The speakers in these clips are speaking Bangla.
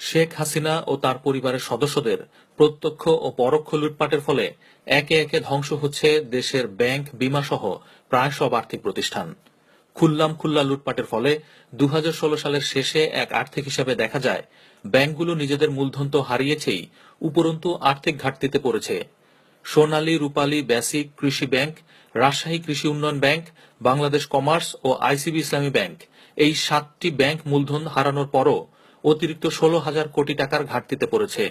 শেখ হাসিনা ও তার পরিবারের সদস্যদের প্রত্যক্ষ ও পরোক্ষ লুটপাটের ফলে একে একে ধ্বংস হচ্ছে দেশের ব্যাংক, বিমা সহ প্রায় সব আর্থিক প্রতিষ্ঠান। খুল্লা লুটপাটের ফলে 2016 সালের শেষে এক আর্থিক হিসাবে দেখা যায় ব্যাংকগুলো নিজেদের মূলধন তো হারিয়েছেই, উপরন্তু আর্থিক ঘাটতিতে পড়েছে। সোনালী, রূপালী, বেসিক, কৃষি ব্যাংক, রাজশাহী কৃষি উন্নয়ন ব্যাংক, বাংলাদেশ কমার্স ও আইসিবি ইসলামী ব্যাংক, এই 7টি ব্যাংক মূলধন হারানোর পরও অতিরিক্ত 16,000 কোটি টাকার ঘাটতিতে পড়েছে।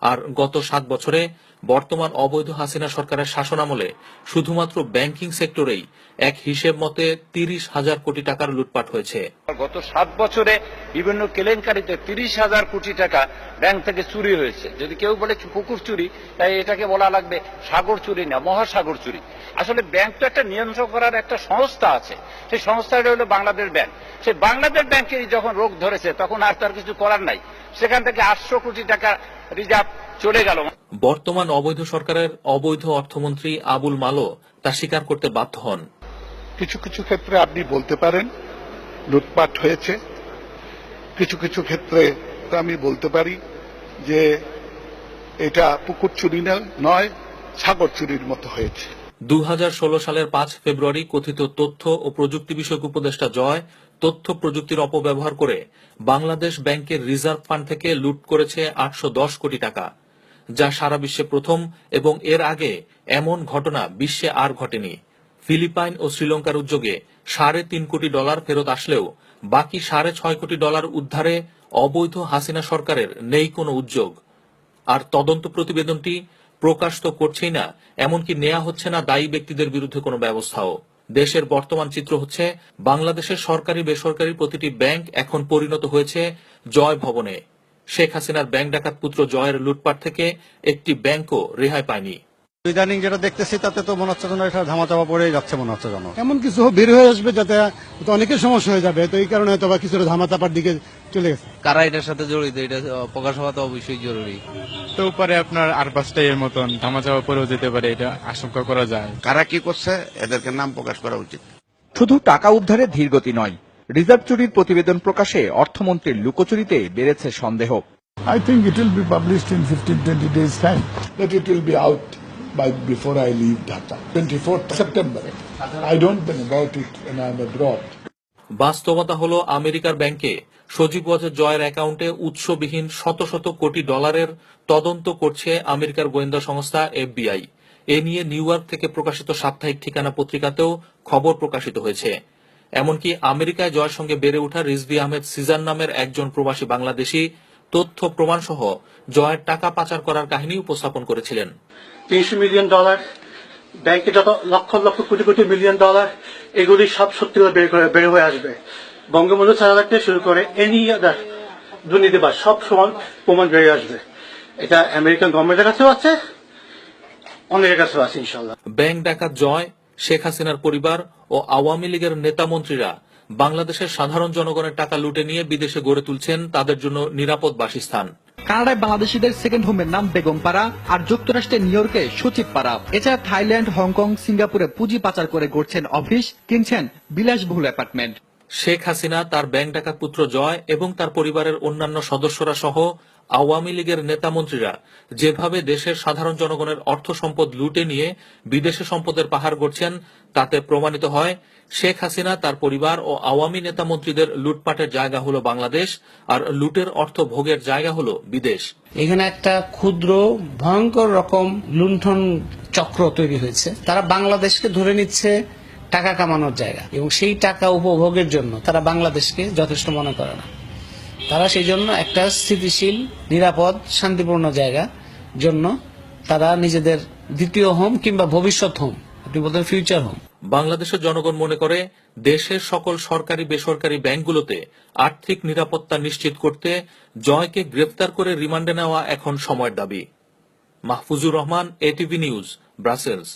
আর গত 7 বছরে বর্তমান অবৈধ হাসিনা সরকারের শাসনামলে শুধুমাত্র ব্যাংকিং সেক্টরেই এক হিসেব মতে 30,000 কোটি টাকার লুটপাট হয়েছে। গত 7 বছরে বিভিন্ন কেলেঙ্কারিতে 30,000 কোটি টাকা ব্যাংক থেকে চুরি হয়েছে। যদি কেউ বলে পুকুর চুরি, তাই এটাকে বলা লাগবে সাগর চুরি না, মহাসাগর চুরি। আসলে ব্যাংক তো একটা নিয়ন্ত্রণ করার একটা সংস্থা আছে, সেই সংস্থাটা হলো বাংলাদেশ ব্যাংক। সেই বাংলাদেশ ব্যাংকে যখন রোগ ধরেছে তখন আর তার কিছু করার নাই, সেখান থেকে 800 কোটি টাকা রিজার্ভ চলে গেল। বর্তমান অবৈধ সরকারের অবৈধ অর্থমন্ত্রী আবুল মালো তা স্বীকার করতে বাধ্য হন। কিছু কিছু ক্ষেত্রে আপনি বলতে পারেন লুটপাট হয়েছে, কিছু কিছু ক্ষেত্রে আমি বলতে পারি যে এটা পুকুর চুরি নয়, সাগর চুরির মতো হয়েছে। 2016 সালের 5 ফেব্রুয়ারি কথিত তথ্য ও প্রযুক্তি বিষয়ক উপদেষ্টা জয় তথ্য প্রযুক্তির অপব্যবহার করে বাংলাদেশ ব্যাংকের রিজার্ভ ফান্ড থেকে লুট করেছে 810 কোটি টাকা, যা সারা বিশ্বে প্রথম, এবং এর আগে এমন ঘটনা বিশ্বে আর ঘটেনি। ফিলিপাইন ও শ্রীলঙ্কার উদ্যোগে $3.5 কোটি ফেরত আসলেও বাকি $6.5 কোটি উদ্ধারে অবৈধ হাসিনা সরকারের নেই কোনো উদ্যোগ। আর তদন্ত প্রতিবেদনটি প্রকাশ তো করছেই না, এমনকি নেওয়া হচ্ছে না দায়ী ব্যক্তিদের বিরুদ্ধে কোনো ব্যবস্থাও। দেশের বর্তমান চিত্র হচ্ছে বাংলাদেশের সরকারি বেসরকারি প্রতিটি ব্যাংক এখন পরিণত হয়েছে জয় ভবনে। শেখ হাসিনার ব্যাংক ডাকাত পুত্র জয়ের লুটপাট থেকে একটি ব্যাংকও রেহাই পায়নি। ইদানিং যেটা দেখতেছি তাতে তো মনে হচ্ছে যেন এটা ধামাচাপা পড়ে যাচ্ছে, মনে হচ্ছে যেন এমন কিছু বের হয়ে আসবে যাতে অনেকের সমস্যা হয়ে যাবে। তো এই কারণে হয়তো বা কিছুটা ধামাচাপার দিকে চলে গেছে। কারা এটার সাথে জড়িত এটা প্রকাশ হওয়া তো অবশ্যই জরুরি। তো উপরে আপনার আর 5টা এর মতন ধামাচাপা পড়েও যেতে পারে, এটা আশঙ্কা করা যায়। কারা কি করছে এদেরকে নাম প্রকাশ করা উচিত। শুধু টাকা উদ্ধারে ধীর গতি নয়, রিজার্ভ চুরির প্রতিবেদন প্রকাশে অর্থমন্ত্রীর লুকোচুরিতে বেড়েছে সন্দেহ। I think it will be published in 15-20 days time, that it will be out by before I leave Dhaka, 24th September. I don't know about it when I'm abroad. বাস্তবতা হলো আমেরিকার ব্যাংকে সজীব ওয়াজেদ জয়ের অ্যাকাউন্টে উৎসবিহীন শত শত কোটি ডলারের তদন্ত করছে আমেরিকার গোয়েন্দা সংস্থা FBI। এ নিয়ে নিউ ইয়র্ক থেকে প্রকাশিত সাপ্তাহিক ঠিকানা পত্রিকাতেও খবর প্রকাশিত হয়েছে। এমনকি আমেরিকায় জয়ের সঙ্গে বেড়ে ওঠা রিজভী আহমেদ সিজান নামের একজন প্রবাসী বাংলাদেশি তথ্য প্রমাণ সহ জয়ের টাকা পাচার করার কাহিনী উপস্থাপন করেছিলেন। $300 মিলিয়ন, ব্যাংকে যত লক্ষ লক্ষ কোটি কোটি মিলিয়ন ডলার, এগুলি সব সত্যি বের হয়ে আসবে। বঙ্গবন্ধু ছাড়া থেকে শুরু করে এনি আদার দুর্নীতিবাজ সব সমান প্রমাণ বেরিয়ে আসবে। এটা আমেরিকান গভর্নমেন্টের কাছেও আছে, অনেকের কাছেও আছে ইনশাল্লাহ। ব্যাংক ডাকাত জয়, শেখ হাসিনার পরিবার ও আওয়ামী লীগের নেতা মন্ত্রীরা বাংলাদেশের সাধারণ জনগণের টাকা লুটে নিয়ে বিদেশে গড়ে তুলছেন তাদের জন্য নিরাপদ বাসস্থান। কানাডায় বাংলাদেশিদের সেকেন্ড হোমের নাম বেগমপাড়া, আর যুক্তরাষ্ট্রের নিউ ইয়র্কে সচিবপাড়া। এছাড়া থাইল্যান্ড, হংকং, সিঙ্গাপুরে পুঁজি পাচার করে গড়ছেন অফিস, কিনছেন বিলাসবহুল অ্যাপার্টমেন্ট। শেখ হাসিনা, তার ব্যাংক ডাকাত পুত্র জয় এবং তার পরিবারের অন্যান্য সদস্যরা সহ আওয়ামী লীগের নেতা মন্ত্রীরা যেভাবে দেশের সাধারণ জনগণের অর্থ সম্পদ লুটে নিয়ে বিদেশে সম্পদের পাহাড় গড়ছেন, তাতে প্রমাণিত হয় শেখ হাসিনা, তার পরিবার ও আওয়ামী নেতা মন্ত্রীদের লুটপাটের জায়গা হলো বাংলাদেশ, আর লুটের অর্থ ভোগের জায়গা হলো বিদেশ। এখানে একটা ক্ষুদ্র ভয়ঙ্কর রকম লুণ্ঠন চক্র তৈরি হয়েছে। তারা বাংলাদেশকে ধরে নিচ্ছে টাকা কামানোর জায়গা, এবং সেই টাকা উপভোগের জন্য তারা বাংলাদেশকে যথেষ্ট মনে করে না। তারা সেই জন্য একটা স্থিতিশীল, নিরাপদ, শান্তিপূর্ণ জায়গা জন্য তারা নিজেদের দ্বিতীয় হোম কিংবা ভবিষ্যৎ হোম, আপনি বলতেন ফিউচার হোম। বাংলাদেশের জনগণ মনে করে দেশের সকল সরকারি বেসরকারি ব্যাংকগুলোতে আর্থিক নিরাপত্তা নিশ্চিত করতে জয়কে গ্রেফতার করে রিমান্ডে নেওয়া এখন সময়ের দাবি। Mahfuzur Rahman, ATV news, Brussels.